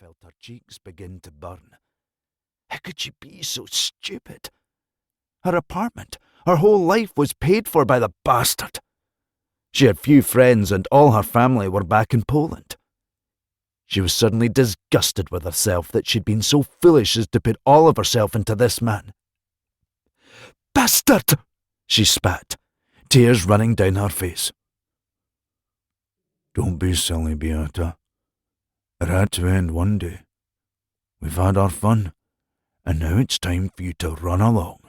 felt her cheeks begin to burn. How could she be so stupid? Her apartment, her whole life was paid for by the bastard. She had few friends and all her family were back in Poland. She was suddenly disgusted with herself that she'd been so foolish as to put all of herself into this man. "Bastard!" she spat, tears running down her face. "Don't be silly, Beata. It had to end one day. We've had our fun, and now it's time for you to run along.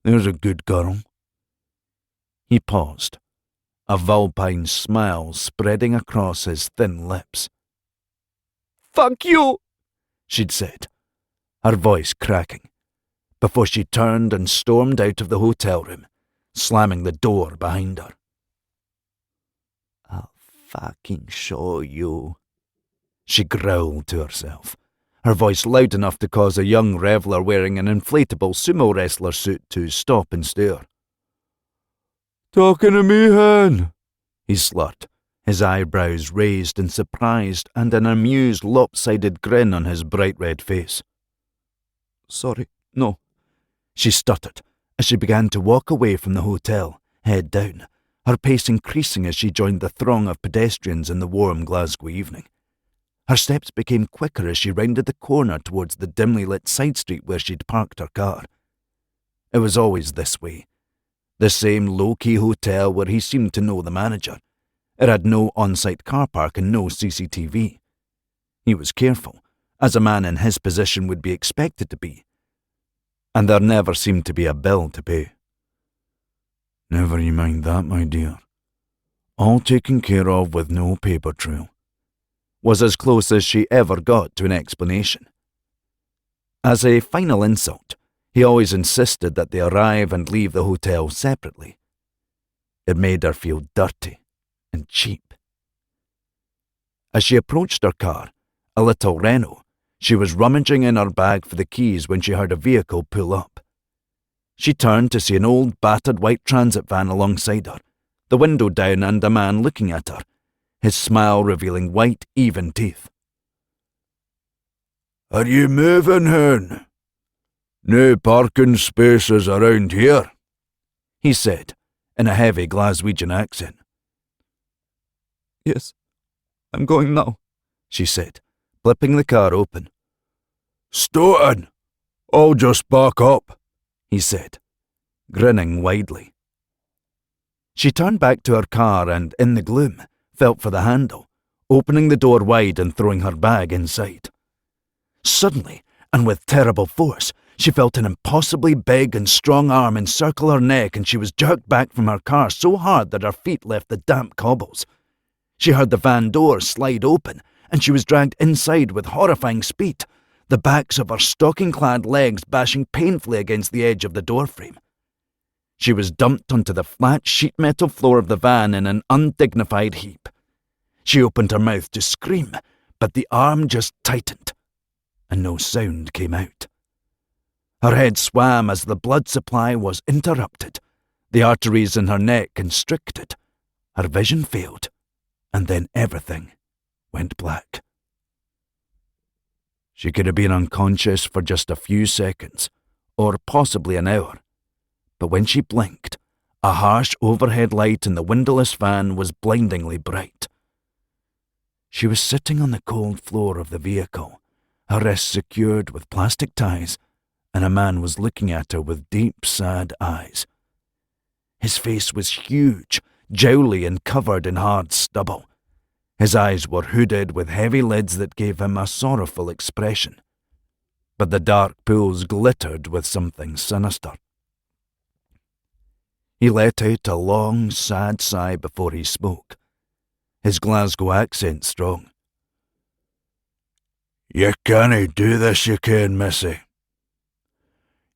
There's a good girl." He paused, a vulpine smile spreading across his thin lips. "Fuck you," she'd said, her voice cracking, before she turned and stormed out of the hotel room, slamming the door behind her. "I'll fucking show you," she growled to herself, her voice loud enough to cause a young reveller wearing an inflatable sumo wrestler suit to stop and stare. "Talking to me, hen?" he slurred, his eyebrows raised in surprise and an amused lopsided grin on his bright red face. "Sorry, no," she stuttered as she began to walk away from the hotel, head down, her pace increasing as she joined the throng of pedestrians in the warm Glasgow evening. Her steps became quicker as she rounded the corner towards the dimly lit side street where she'd parked her car. It was always this way. The same low-key hotel where he seemed to know the manager. It had no on-site car park and no CCTV. He was careful, as a man in his position would be expected to be. And there never seemed to be a bill to pay. "Never you mind that, my dear. All taken care of with no paper trail," was as close as she ever got to an explanation. As a final insult, he always insisted that they arrive and leave the hotel separately. It made her feel dirty and cheap. As she approached her car, a little Renault, she was rummaging in her bag for the keys when she heard a vehicle pull up. She turned to see an old battered white transit van alongside her, the window down and a man looking at her, his smile revealing white, even teeth. "Are you moving, hen? No parking spaces around here," he said, in a heavy Glaswegian accent. "Yes, I'm going now," she said, flipping the car open. "Stoughton, I'll just back up," he said, grinning widely. She turned back to her car and, in the gloom, felt for the handle, opening the door wide and throwing her bag inside. Suddenly, and with terrible force, she felt an impossibly big and strong arm encircle her neck and she was jerked back from her car so hard that her feet left the damp cobbles. She heard the van door slide open and she was dragged inside with horrifying speed, the backs of her stocking-clad legs bashing painfully against the edge of the doorframe. She was dumped onto the flat sheet metal floor of the van in an undignified heap. She opened her mouth to scream, but the arm just tightened, and no sound came out. Her head swam as the blood supply was interrupted, the arteries in her neck constricted, her vision failed, and then everything went black. She could have been unconscious for just a few seconds, or possibly an hour, but when she blinked, a harsh overhead light in the windowless van was blindingly bright. She was sitting on the cold floor of the vehicle, her wrists secured with plastic ties, and a man was looking at her with deep, sad eyes. His face was huge, jowly and covered in hard stubble. His eyes were hooded with heavy lids that gave him a sorrowful expression, but the dark pools glittered with something sinister. He let out a long, sad sigh before he spoke, his Glasgow accent strong. "You cannae do this, you ken, missy.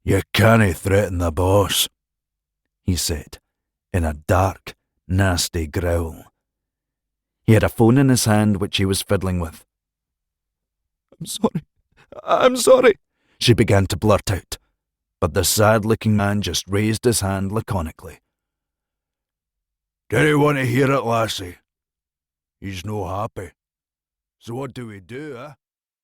You cannae threaten the boss," he said, in a dark, nasty growl. He had a phone in his hand which he was fiddling with. I'm sorry, she began to blurt out, but the sad-looking man just raised his hand laconically. "Dinna want to hear it, lassie. He's no happy. So what do we do, eh?"